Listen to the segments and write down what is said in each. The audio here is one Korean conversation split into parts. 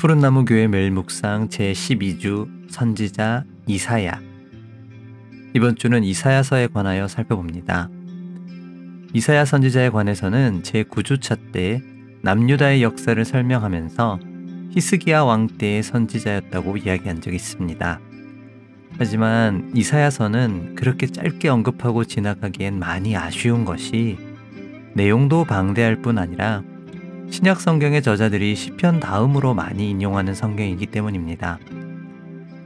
푸른나무 교회 매일 묵상 제12주 선지자 이사야. 이번 주는 이사야서에 관하여 살펴봅니다. 이사야 선지자에 관해서는 제9주차 때 남유다의 역사를 설명하면서 히스기야 왕 때의 선지자였다고 이야기한 적이 있습니다. 하지만 이사야서는 그렇게 짧게 언급하고 지나가기엔 많이 아쉬운 것이 내용도 방대할 뿐 아니라 신약 성경의 저자들이 시편 다음으로 많이 인용하는 성경이기 때문입니다.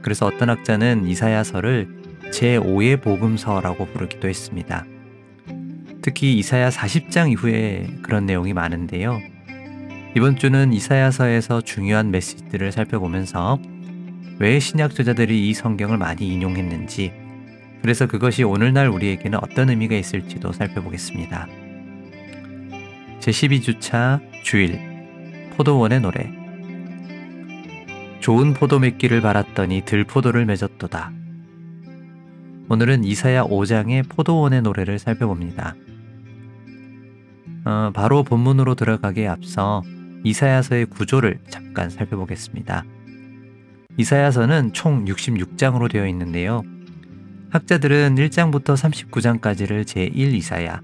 그래서 어떤 학자는 이사야서를 제5의 복음서라고 부르기도 했습니다. 특히 이사야 40장 이후에 그런 내용이 많은데요. 이번 주는 이사야서에서 중요한 메시지들을 살펴보면서 왜 신약 저자들이 이 성경을 많이 인용했는지, 그래서 그것이 오늘날 우리에게는 어떤 의미가 있을지도 살펴보겠습니다. 제12주차 주일 포도원의 노래. 좋은 포도 맺기를 바랐더니 들포도를 맺었도다. 오늘은 이사야 5장의 포도원의 노래를 살펴봅니다. 바로 본문으로 들어가기에 앞서 이사야서의 구조를 잠깐 살펴보겠습니다. 이사야서는 총 66장으로 되어 있는데요. 학자들은 1장부터 39장까지를 제1 이사야,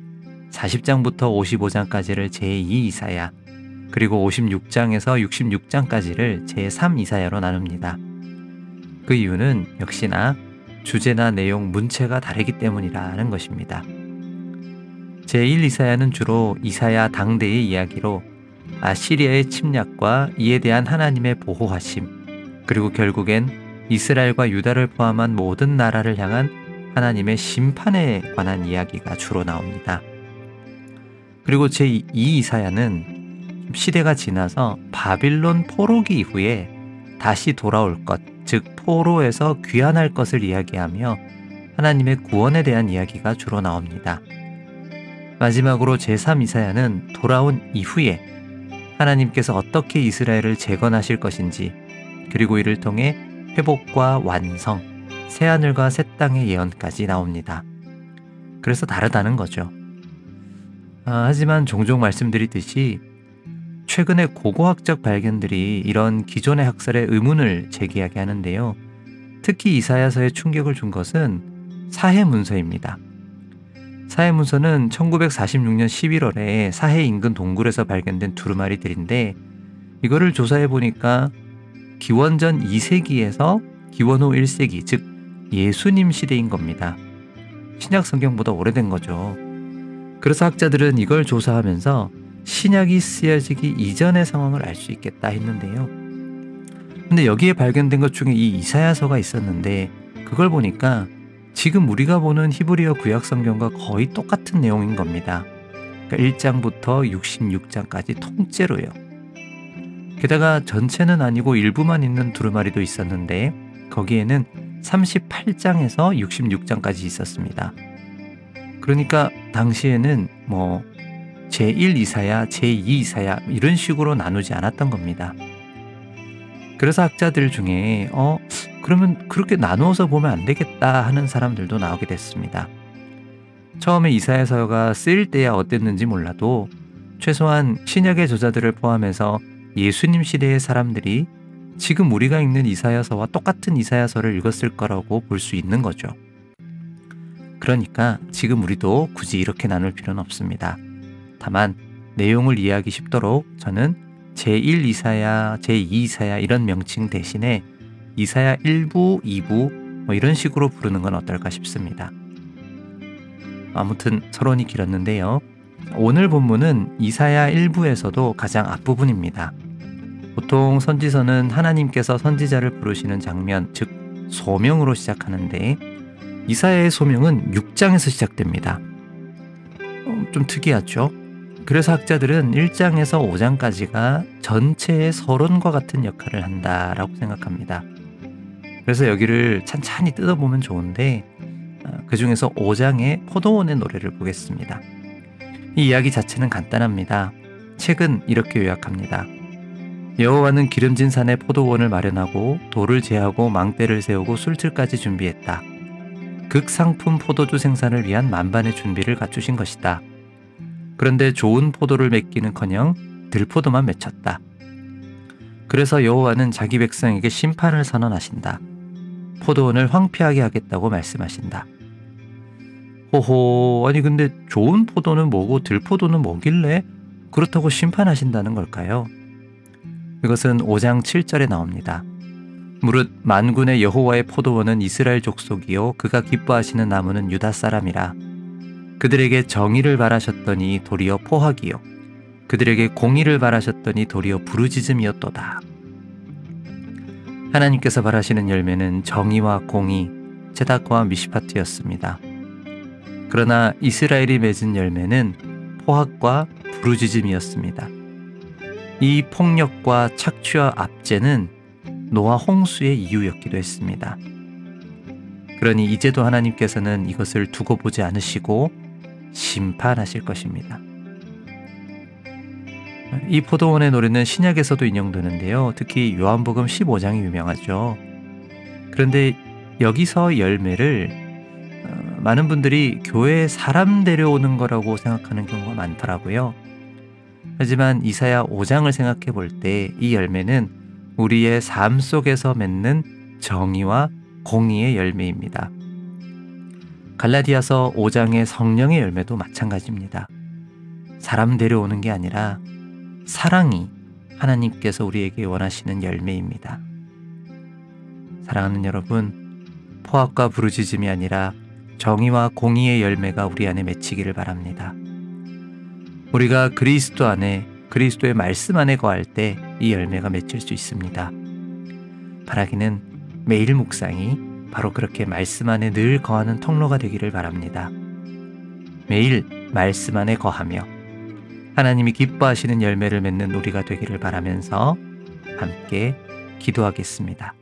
40장부터 55장까지를 제2 이사야, 그리고 56장에서 66장까지를 제3 이사야로 나눕니다. 그 이유는 역시나 주제나 내용, 문체가 다르기 때문이라는 것입니다. 제1 이사야는 주로 이사야 당대의 이야기로 아시리아의 침략과 이에 대한 하나님의 보호하심, 그리고 결국엔 이스라엘과 유다를 포함한 모든 나라를 향한 하나님의 심판에 관한 이야기가 주로 나옵니다. 그리고 제2 이사야는 시대가 지나서 바빌론 포로기 이후에 다시 돌아올 것, 즉 포로에서 귀환할 것을 이야기하며 하나님의 구원에 대한 이야기가 주로 나옵니다. 마지막으로 제3 이사야는 돌아온 이후에 하나님께서 어떻게 이스라엘을 재건하실 것인지, 그리고 이를 통해 회복과 완성, 새하늘과 새 땅의 예언까지 나옵니다. 그래서 다르다는 거죠. 하지만 종종 말씀드리듯이 최근에 고고학적 발견들이 이런 기존의 학설의 의문을 제기하게 하는데요. 특히 이사야서에 충격을 준 것은 사해문서입니다. 사해문서는 1946년 11월에 사해 인근 동굴에서 발견된 두루마리들인데, 이거를 조사해 보니까 기원전 2세기에서 기원 후 1세기, 즉 예수님 시대인 겁니다. 신약 성경보다 오래된 거죠. 그래서 학자들은 이걸 조사하면서 신약이 쓰여지기 이전의 상황을 알 수 있겠다 했는데요. 근데 여기에 발견된 것 중에 이 이사야서가 있었는데, 그걸 보니까 지금 우리가 보는 히브리어 구약 성경과 거의 똑같은 내용인 겁니다. 그러니까 1장부터 66장까지 통째로요. 게다가 전체는 아니고 일부만 있는 두루마리도 있었는데 거기에는 38장에서 66장까지 있었습니다. 그러니까 당시에는 제1 이사야, 제2 이사야 이런 식으로 나누지 않았던 겁니다. 그래서 학자들 중에 그러면 그렇게 나누어서 보면 안 되겠다 하는 사람들도 나오게 됐습니다. 처음에 이사야서가 쓰일 때야 어땠는지 몰라도 최소한 신약의 저자들을 포함해서 예수님 시대의 사람들이 지금 우리가 읽는 이사야서와 똑같은 이사야서를 읽었을 거라고 볼 수 있는 거죠. 그러니까 지금 우리도 굳이 이렇게 나눌 필요는 없습니다. 다만 내용을 이해하기 쉽도록 저는 제1 이사야, 제2 이사야 이런 명칭 대신에 이사야 1부, 2부 이런 식으로 부르는 건 어떨까 싶습니다. 아무튼 서론이 길었는데요. 오늘 본문은 이사야 1부에서도 가장 앞부분입니다. 보통 선지서는 하나님께서 선지자를 부르시는 장면, 즉 소명으로 시작하는데 이사야의 소명은 6장에서 시작됩니다. 좀 특이하죠? 그래서 학자들은 1장에서 5장까지가 전체의 서론과 같은 역할을 한다라고 생각합니다. 그래서 여기를 찬찬히 뜯어보면 좋은데 그 중에서 5장의 포도원의 노래를 보겠습니다. 이 이야기 자체는 간단합니다. 책은 이렇게 요약합니다. 여호와는 기름진 산에 포도원을 마련하고 돌을 제하고 망대를 세우고 술틀까지 준비했다. 극상품 포도주 생산을 위한 만반의 준비를 갖추신 것이다. 그런데 좋은 포도를 맺기는커녕 들포도만 맺혔다. 그래서 여호와는 자기 백성에게 심판을 선언하신다. 포도원을 황폐하게 하겠다고 말씀하신다. 호호, 아니 근데 좋은 포도는 뭐고 들포도는 뭐길래 그렇다고 심판하신다는 걸까요? 이것은 5장 7절에 나옵니다. 무릇 만군의 여호와의 포도원은 이스라엘 족속이요 그가 기뻐하시는 나무는 유다 사람이라. 그들에게 정의를 바라셨더니 도리어 포악이요 그들에게 공의를 바라셨더니 도리어 부르짖음이었도다. 하나님께서 바라시는 열매는 정의와 공의, 제다크와 미시파트였습니다. 그러나 이스라엘이 맺은 열매는 포악과 부르짖음이었습니다. 이 폭력과 착취와 압제는 노아 홍수의 이유였기도 했습니다. 그러니 이제도 하나님께서는 이것을 두고 보지 않으시고 심판하실 것입니다. 이 포도원의 노래는 신약에서도 인용되는데요. 특히 요한복음 15장이 유명하죠. 그런데 여기서 열매를 많은 분들이 교회에 사람 데려오는 거라고 생각하는 경우가 많더라고요. 하지만 이사야 5장을 생각해 볼 때 이 열매는 우리의 삶 속에서 맺는 정의와 공의의 열매입니다. 갈라디아서 5장의 성령의 열매도 마찬가지입니다. 사람 데려오는 게 아니라 사랑이 하나님께서 우리에게 원하시는 열매입니다. 사랑하는 여러분, 포악과 부르짖음이 아니라 정의와 공의의 열매가 우리 안에 맺히기를 바랍니다. 우리가 그리스도 안에, 그리스도의 말씀 안에 거할 때 이 열매가 맺힐 수 있습니다. 바라기는 매일 묵상이 바로 그렇게 말씀 안에 늘 거하는 통로가 되기를 바랍니다. 매일 말씀 안에 거하며 하나님이 기뻐하시는 열매를 맺는 우리가 되기를 바라면서 함께 기도하겠습니다.